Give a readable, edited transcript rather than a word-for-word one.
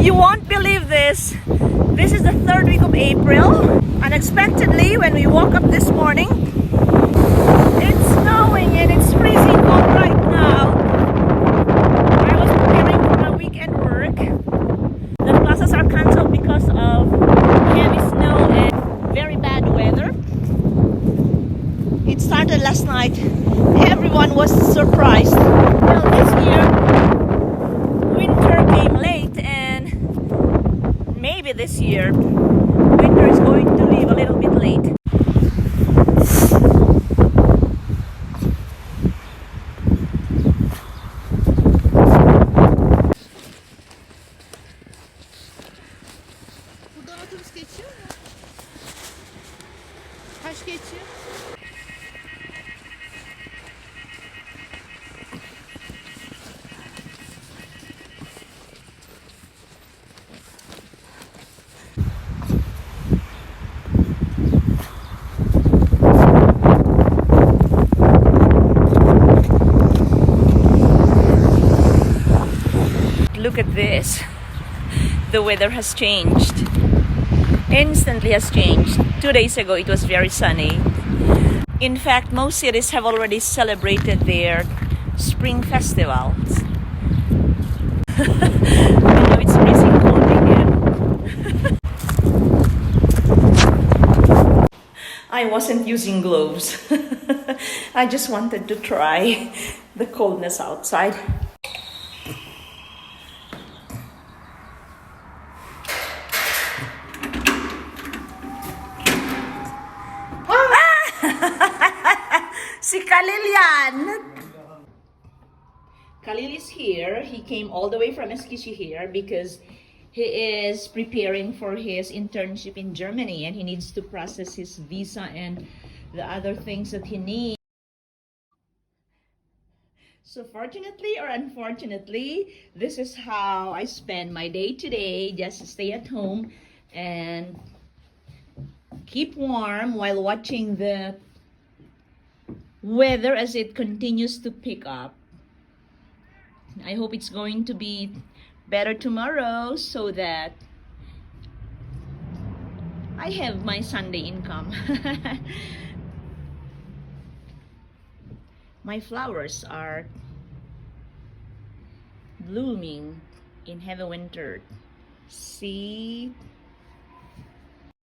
You won't believe this. This is the third week of April. Unexpectedly, when we woke up this morning, it's snowing and it's freezing cold right now. I was preparing for my weekend work. The classes are cancelled because of heavy snow and very bad weather. It started last night. Everyone was surprised. Well, this year, winter came late, and maybe this year, winter is going to leave a little bit late. Buradan otobüs geçiyor mu? Kaç geçiyor? Look at this. The weather has changed. Instantly has changed. 2 days ago it was very sunny. In fact, most cities have already celebrated their spring festivals. I know it's freezing cold again. I wasn't using gloves. I just wanted to try the coldness outside. Si Khalil yan. Khalil is here. He came all the way from Eskişehir here because he is preparing for his internship in Germany and he needs to process his visa and the other things that he needs. So fortunately or unfortunately, this is how I spend my day today. Just stay at home and keep warm while watching the weather as it continues to pick up. I hope it's going to be better tomorrow so that I have my Sunday income. My flowers are blooming in heavy winter. See?